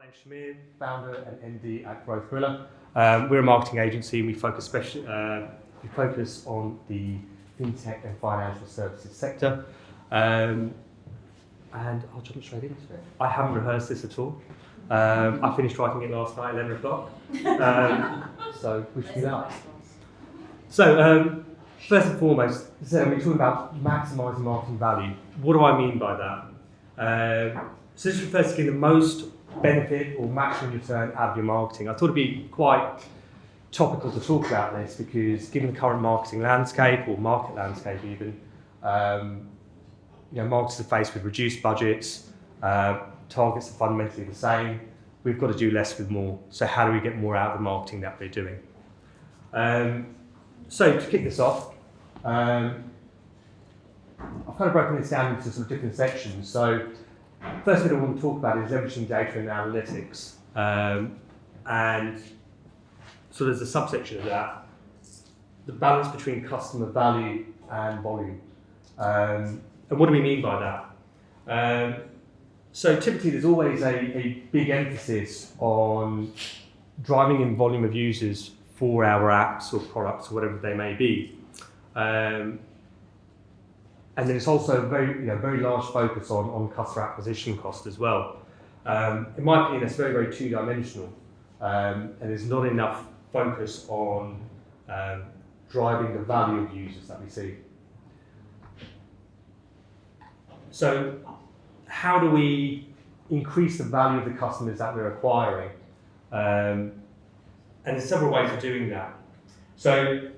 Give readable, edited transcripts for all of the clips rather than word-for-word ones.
name's Shamir, founder and MD at Growth Gorilla. We're a marketing agency and we focus on the fintech and financial services sector. And I'll jump straight into it. I haven't rehearsed this at all. I finished writing it last night at 11 o'clock. So wish me luck. So first and foremost, we're talking about maximising marketing value. What do I mean by that? So this refers to getting the most benefit or maximum return out of your marketing. I thought it'd be quite topical to talk about this because given the current marketing landscape or market landscape even, marketers are faced with reduced budgets, targets are fundamentally the same. We've got to do less with more. So how do we get more out of the marketing that we're doing? So to kick this off, I've kind of broken this down into some different sections. So first thing I want to talk about is leveraging data and analytics. And so there's a subsection of that, the balance between customer value and volume. And what do we mean by that? So typically there's always a big emphasis on driving in volume of users for our apps or products or whatever they may be. And there's also a very large focus on customer acquisition cost as well. In my opinion, that's very, very two-dimensional. And there's not enough focus on driving the value of users that we see. So how do we increase the value of the customers that we're acquiring? And there's several ways of doing that. So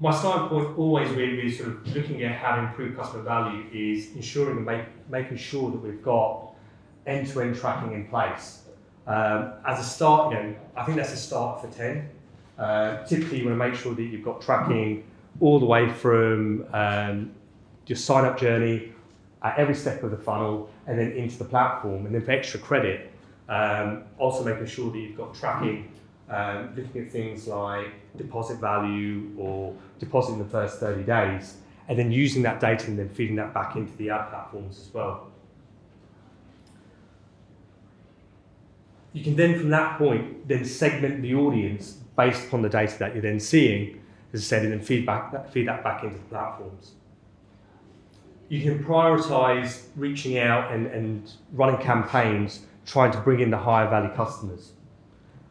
my starting point always really is sort of looking at how to improve customer value is ensuring and making sure that we've got end-to-end tracking in place. As a start, I think that's a start for 10. Typically, you want to make sure that you've got tracking all the way from your sign-up journey at every step of the funnel and then into the platform. And then for extra credit, also making sure that you've got tracking looking at things like deposit value or deposit in the first 30 days, and then using that data and then feeding that back into the ad platforms as well. You can then, from that point, then segment the audience based upon the data that you're then seeing, as I said, and then feed that back into the platforms. You can prioritise reaching out and running campaigns, trying to bring in the higher value customers.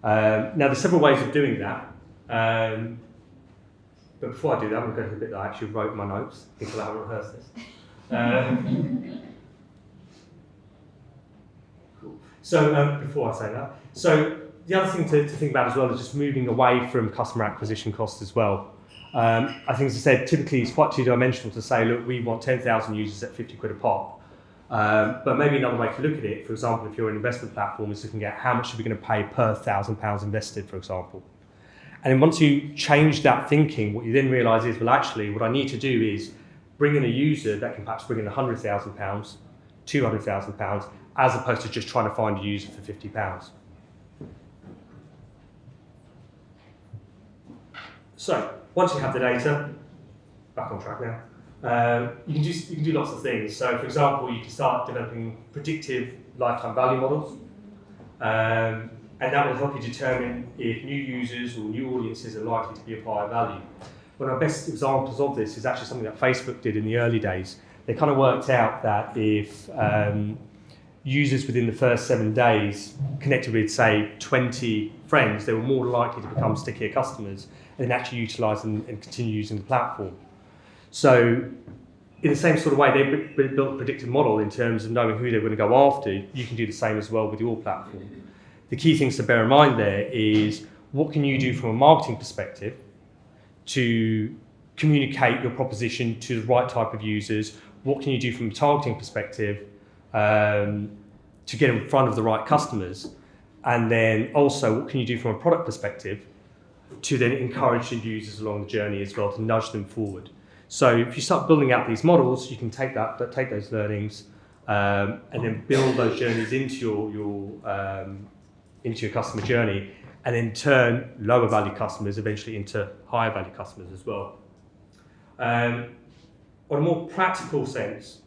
Now, there's several ways of doing that, but before I do that, I'm going to go to the bit that I actually wrote in my notes, because I haven't rehearsed this. Cool. So before I say that, so the other thing to think about as well is just moving away from customer acquisition costs as well. I think, as I said, typically it's quite two-dimensional to say, look, we want 10,000 users at 50 quid a pop. But maybe another way to look at it, for example, if you're an investment platform, is looking at how much are we going to pay per £1,000 invested, for example. And then once you change that thinking, what you then realise is, well, actually, what I need to do is bring in a user that can perhaps bring in £100,000, £200,000, as opposed to just trying to find a user for £50. So once you have the data, back on track now. You can do lots of things. So, for example, you can start developing predictive lifetime value models, and that will help you determine if new users or new audiences are likely to be of higher value. One of our best examples of this is actually something that Facebook did in the early days. They kind of worked out that if users within the first 7 days connected with, say, 20 friends, they were more likely to become stickier customers and actually utilise and continue using the platform. So in the same sort of way, they built a predictive model in terms of knowing who they're going to go after. You can do the same as well with your platform. The key things to bear in mind there is what can you do from a marketing perspective to communicate your proposition to the right type of users? What can you do from a targeting perspective to get in front of the right customers? And then also, what can you do from a product perspective to then encourage the users along the journey as well, to nudge them forward? So if you start building out these models, you can take those learnings and then build those journeys into your customer journey, and then turn lower value customers eventually into higher value customers as well. On a more practical sense,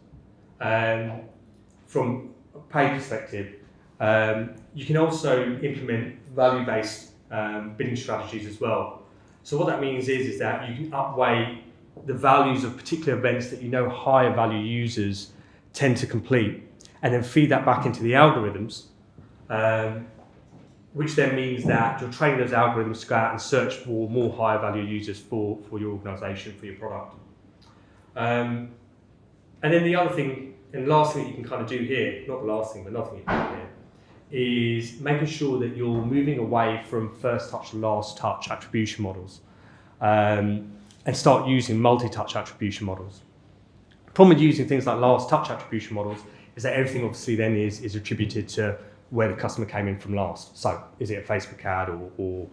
from a pay perspective, You can also implement value-based bidding strategies as well. So what that means is that you can upweigh the values of particular events that you know higher value users tend to complete, and then feed that back into the algorithms, which then means that you're training those algorithms to go out and search for more higher value users for your organisation, for your product. And then the other thing, and last thing that you can kind of do here, not the last thing, but another thing you can do here, is making sure that you're moving away from first touch to last touch attribution models, and start using multi-touch attribution models. The problem with using things like last touch attribution models is that everything obviously then is attributed to where the customer came in from last. So is it a Facebook ad or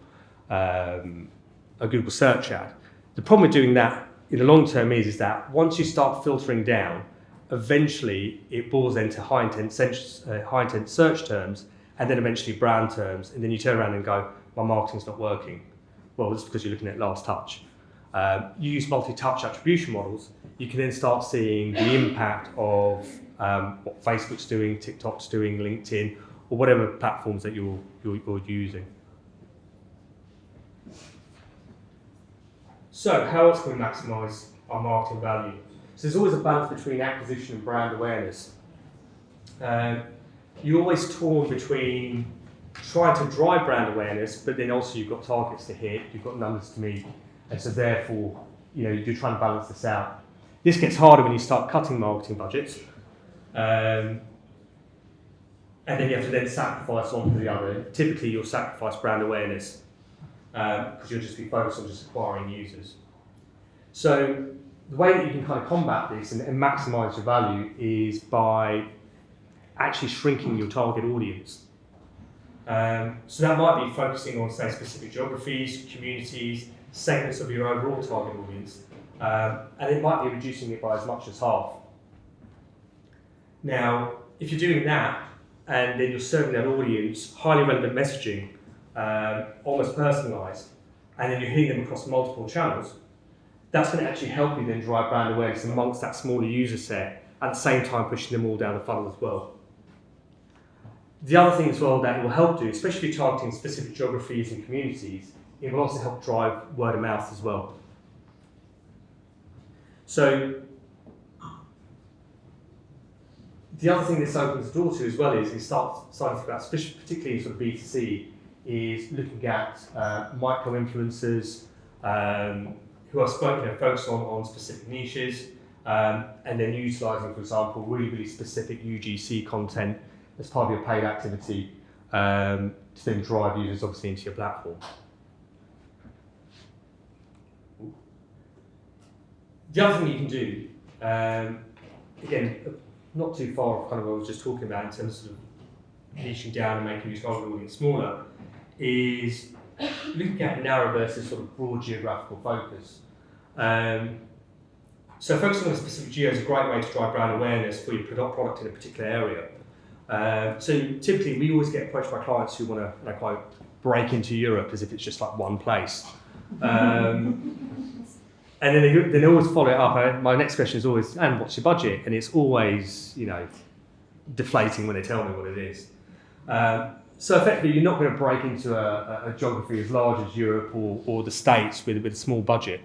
a Google search ad? The problem with doing that in the long term is that once you start filtering down, eventually it boils into high intent search terms, and then eventually brand terms, and then you turn around and go, my marketing's not working. Well, it's because you're looking at last touch. You use multi-touch attribution models, you can then start seeing the impact of what Facebook's doing, TikTok's doing, LinkedIn, or whatever platforms that you're using. So how else can we maximise our marketing value? So there's always a balance between acquisition and brand awareness. You're always torn between trying to drive brand awareness, but then also you've got targets to hit, you've got numbers to meet, and so therefore, you're trying to balance this out. This gets harder when you start cutting marketing budgets, and then you have to then sacrifice one for the other. Typically, you'll sacrifice brand awareness because you'll just be focused on just acquiring users. So the way that you can kind of combat this and maximise your value is by actually shrinking your target audience. So that might be focusing on, say, specific geographies, communities, segments of your overall target audience, and it might be reducing it by as much as half. Now, if you're doing that, and then you're serving that audience highly relevant messaging, almost personalised, and then you're hitting them across multiple channels, that's going to actually help you then drive brand awareness amongst that smaller user set, at the same time pushing them all down the funnel as well. The other thing as well that it will help do, especially targeting specific geographies and communities, it will also help drive word of mouth as well. So the other thing this opens the door to as well is starting to think about, especially particularly in sort of B2C, is looking at micro influencers who are focused on specific niches, and then utilising, for example, really specific UGC content as part of your paid activity to then drive users obviously into your platform. The other thing you can do, again, not too far off kind of what I was just talking about in terms of niching down and making your target audience smaller, is looking at narrow versus sort of broad geographical focus. So focusing on a specific geo is a great way to drive brand awareness for your product in a particular area. So typically we always get approached by clients who want to, quite break into Europe as if it's just like one place. And then they always follow it up. My next question is always, and what's your budget? And it's always, deflating when they tell me what it is. So effectively, you're not going to break into a geography as large as Europe or the States with a small budget.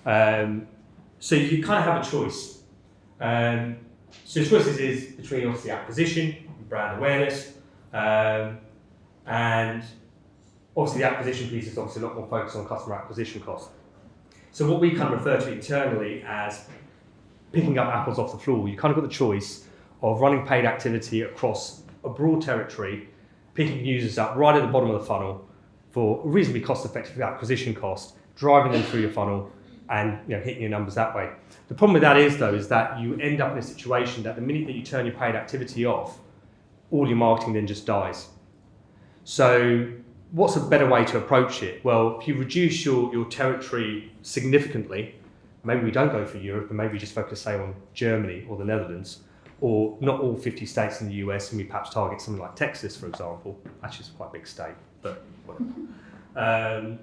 So you kind of have a choice. So the choices is between obviously acquisition, brand awareness, and obviously the acquisition piece is obviously a lot more focused on customer acquisition cost. So what we kind of refer to internally as picking up apples off the floor, you kind of got the choice of running paid activity across a broad territory, picking users up right at the bottom of the funnel for a reasonably cost-effective acquisition cost, driving them through your funnel, and hitting your numbers that way. The problem with that is that you end up in a situation that the minute that you turn your paid activity off, all your marketing then just dies. So what's a better way to approach it? Well, if you reduce your territory significantly, maybe we don't go for Europe, and maybe we just focus, say, on Germany or the Netherlands, or not all 50 states in the US, and we perhaps target something like Texas, for example. Actually, it's quite a big state, but whatever.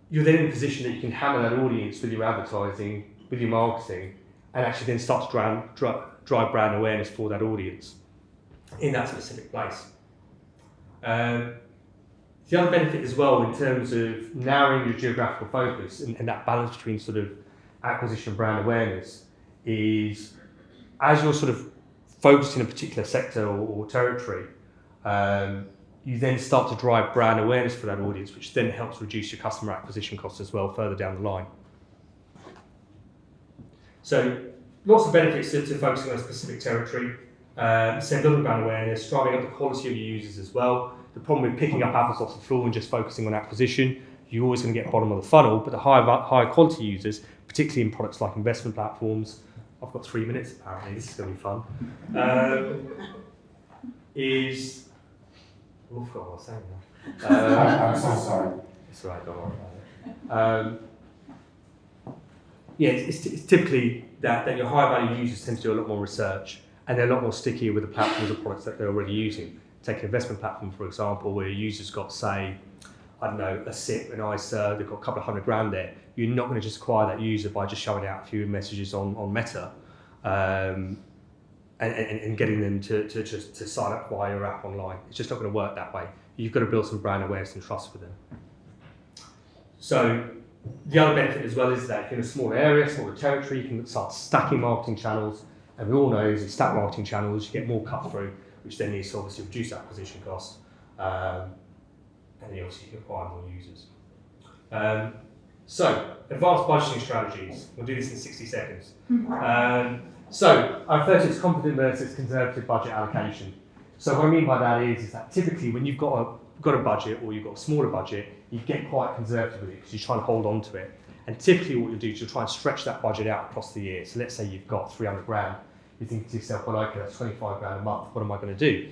You're then in a position that you can hammer that audience with your advertising, with your marketing, and actually then start to drive brand awareness for that audience. in that specific place. The other benefit as well in terms of narrowing your geographical focus and that balance between sort of acquisition and brand awareness is as you're sort of focused in a particular sector or territory, you then start to drive brand awareness for that audience, which then helps reduce your customer acquisition costs as well further down the line. So lots of benefits to focusing on a specific territory. Building brand awareness, driving up the quality of your users as well. The problem with picking up apples off the floor and just focusing on acquisition, you're always going to get bottom of the funnel, but the higher quality users, particularly in products like investment platforms, I've got 3 minutes apparently, this is going to be fun, is, I forgot what I was saying now. I'm so sorry. It's all right, don't worry about it. It's typically that your higher value users tend to do a lot more research and they're a lot more stickier with the platforms or products that they're already using. Take an investment platform, for example, where your user's got, say, I don't know, a SIP, an ISA, they've got a couple of $100,000 there. You're not going to just acquire that user by just showing out a few messages on Meta and getting them to sign up via your app online. It's just not going to work that way. You've got to build some brand awareness and trust with them. So the other benefit as well is that if you're in a smaller area, smaller territory, you can start stacking marketing channels. And we all know as you stack marketing channels, you get more cut through, which then needs to obviously reduce acquisition costs. And then obviously you can acquire more users. So, advanced budgeting strategies. We'll do this in 60 seconds. So, I refer to it as confident versus conservative budget allocation. So what I mean by that is that typically when you've got a budget or you've got a smaller budget, you get quite conservative with it because you're trying to hold on to it. And typically what you'll do is you'll try and stretch that budget out across the year. So let's say you've got 300 grand. You think to yourself, well, okay, that's 25 grand a month. What am I going to do?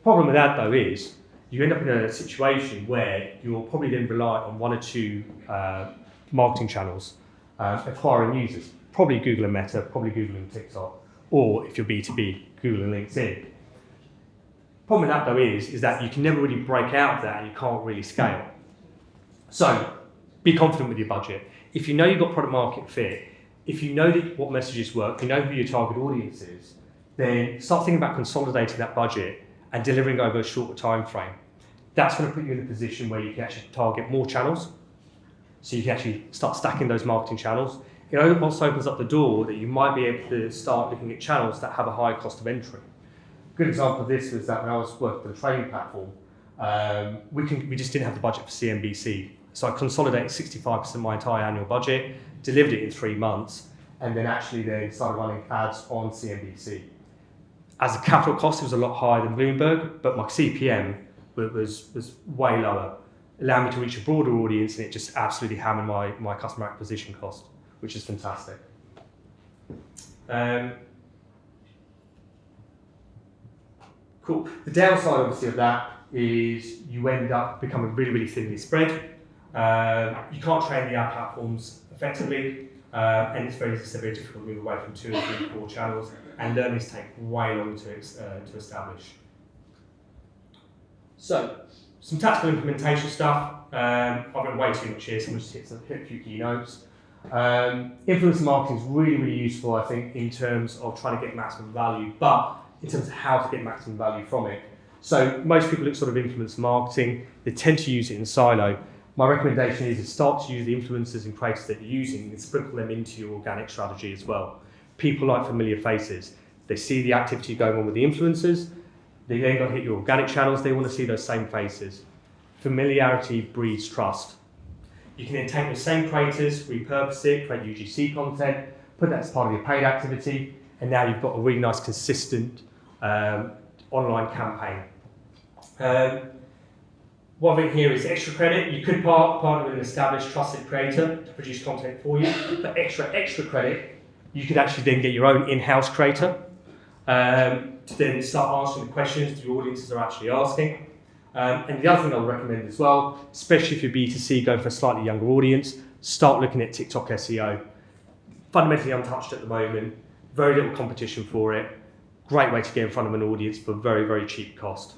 Problem with that though is you end up in a situation where you're probably then reliant on 1 or 2 marketing channels acquiring users. Probably Google and Meta, probably Google and TikTok, or if you're B2B, Google and LinkedIn. Problem with that though is that you can never really break out of that and you can't really scale. So be confident with your budget. If you know you've got product market fit, if you know what messages work, you know who your target audience is, then start thinking about consolidating that budget and delivering over a shorter time frame. That's going to put you in a position where you can actually target more channels. So you can actually start stacking those marketing channels. It also opens up the door that you might be able to start looking at channels that have a higher cost of entry. A good example of this was that when I was working for the training platform, we just didn't have the budget for CNBC. So I consolidated 65% of my entire annual budget, delivered it in 3 months, and then started running ads on CNBC. As a capital cost, it was a lot higher than Bloomberg, but my CPM was way lower, allowing me to reach a broader audience, and it just absolutely hammered my customer acquisition cost, which is fantastic. Cool. The downside, obviously, of that is you end up becoming really, really thinly spread. You can't train the ad platforms effectively, and it's very difficult to move away from 2 or 3 core channels, and learnings take way longer to establish. So, some tactical implementation stuff. I've got way too much here, so I'm just hit a few key notes. Influencer marketing is really, really useful, I think, in terms of trying to get maximum value, but in terms of how to get maximum value from it. So most people look sort of influencer marketing, they tend to use it in silo. My recommendation is to start to use the influencers and creators that you're using and sprinkle them into your organic strategy as well. People like familiar faces. They see the activity going on with the influencers, they then go hit your organic channels, they want to see those same faces. Familiarity breeds trust. You can then take the same creators, repurpose it, create UGC content, put that as part of your paid activity, and now you've got a really nice, consistent online campaign. One thing here is extra credit. You could partner with an established, trusted creator to produce content for you. For extra credit, you could actually then get your own in-house creator to then start answering the questions the audiences are actually asking. And the other thing I would recommend as well, especially if you're B2C going for a slightly younger audience, start looking at TikTok SEO. Fundamentally untouched at the moment, very little competition for it, great way to get in front of an audience for very, very cheap cost.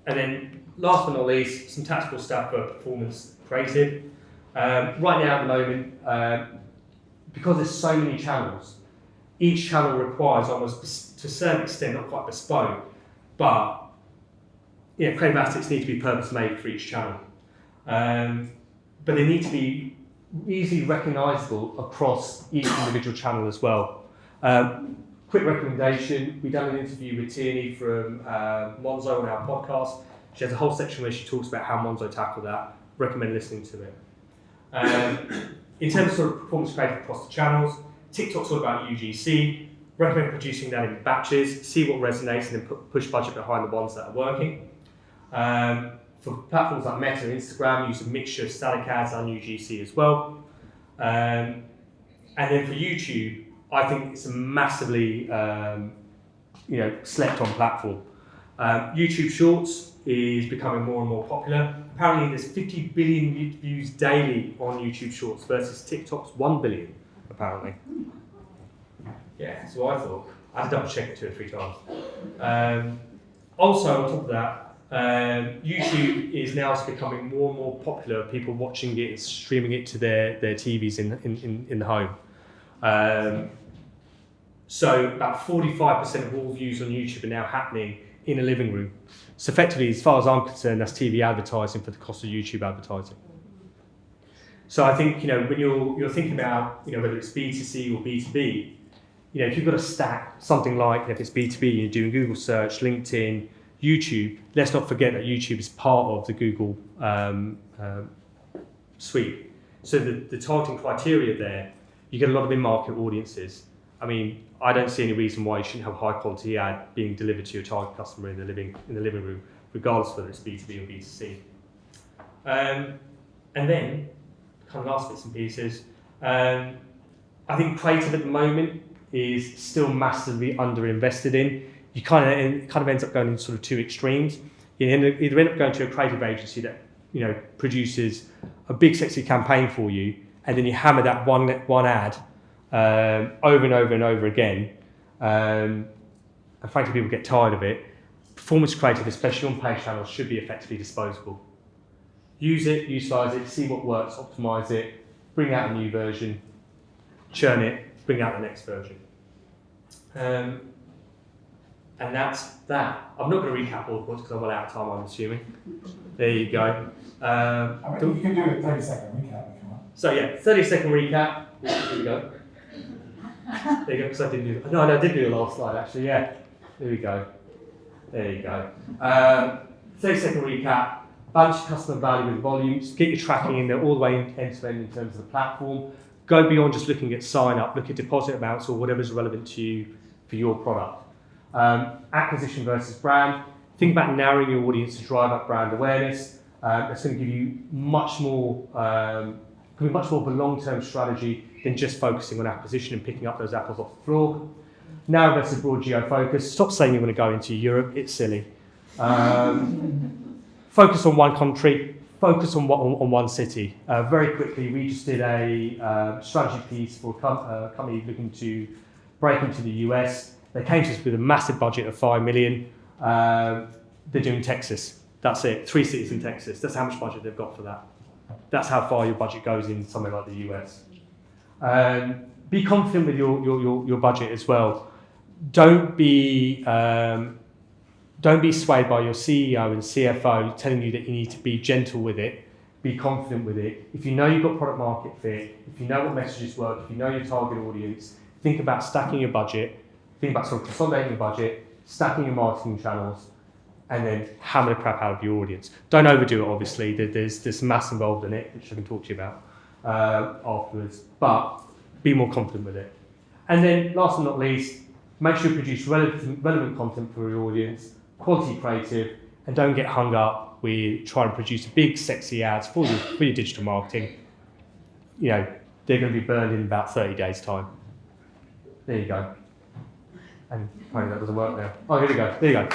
And then last but not least, some tactical stuff for performance creative. Right now at the moment, because there's so many channels, each channel requires almost, to a certain extent, not quite bespoke, but creative assets need to be purpose-made for each channel. But they need to be easily recognisable across each individual channel as well. Quick recommendation, we've done an interview with Tierney from Monzo on our podcast. She has a whole section where she talks about how Monzo tackled that. Recommend listening to it. In terms of sort of performance creative across the channels, TikTok's all about UGC. Recommend producing that in batches, see what resonates, and then push budget behind the ones that are working. For platforms like Meta and Instagram, use a mixture of static ads and UGC as well. And then for YouTube, I think it's a massively slept on platform. YouTube Shorts is becoming more and more popular. Apparently there's 50 billion views daily on YouTube Shorts versus TikTok's 1 billion, apparently. Yeah, that's what I thought. I had to double check it 2 or 3 times. Also, on top of that, YouTube is now becoming more and more popular. People watching it and streaming it to their TVs in the home. So about 45% of all views on YouTube are now happening in a living room. So effectively, as far as I'm concerned, that's TV advertising for the cost of YouTube advertising. So I think when you're thinking about whether it's B2C or B2B, if you've got to stack something like, if it's B2B, you're doing Google search, LinkedIn, YouTube, let's not forget that YouTube is part of the Google suite. So the targeting criteria there, you get a lot of in-market audiences. I mean, I don't see any reason why you shouldn't have a high-quality ad being delivered to your target customer in the living room, regardless whether it's B2B or B2C. And then, kind of last bits and pieces, I think creative at the moment is still massively underinvested in. It kind of ends up going in sort of 2 extremes. You either end up going to a creative agency that produces a big sexy campaign for you, and then you hammer that one ad over and over and over again, and frankly people get tired of it. Performance creative, especially on paid channels, should be effectively disposable. Use it, utilise it, see what works, optimise it, bring out a new version, churn it, bring out the next version. And that's that. I'm not going to recap all the points because I'm well out of time, I'm assuming. There you go. You can do a 30-second recap if you want. So yeah, 30-second recap. Here we go. There you go, because I did do the last slide actually, yeah. There we go. There you go. 30-second recap. Balance your customer value with volumes. Get your tracking in there all the way end-to-end in terms of the platform. Go beyond just looking at sign-up. Look at deposit amounts or whatever's relevant to you for your product. Acquisition versus brand. Think about narrowing your audience to drive up brand awareness. That's going to give you much more of a long-term strategy than just focusing on acquisition and picking up those apples off the floor. Narrow versus broad geo-focus. Stop saying you want to go into Europe. It's silly. Focus on one country. Focus on one city. Very quickly, we just did a strategy piece for a company looking to break into the US. They came to us with a massive budget of $5 million. They're doing Texas. That's it. 3 cities in Texas. That's how much budget they've got for that. That's how far your budget goes in somewhere like the US. Be confident with your budget as well. Don't be swayed by your CEO and CFO telling you that you need to be gentle with it. Be confident with it. If you know you've got product market fit, if you know what messages work, if you know your target audience, think about stacking your budget. Think about sort of consolidating your budget, stacking your marketing channels, and then hammer the crap out of your audience. Don't overdo it, obviously. There's some maths involved in it, which I can talk to you about afterwards, but be more confident with it. And then, last but not least, make sure you produce relevant content for your audience, quality creative, and don't get hung up with trying to produce big, sexy ads for your digital marketing. They're going to be burned in about 30 days' time. There you go. And apparently that doesn't work now. Oh, here we go. There you go.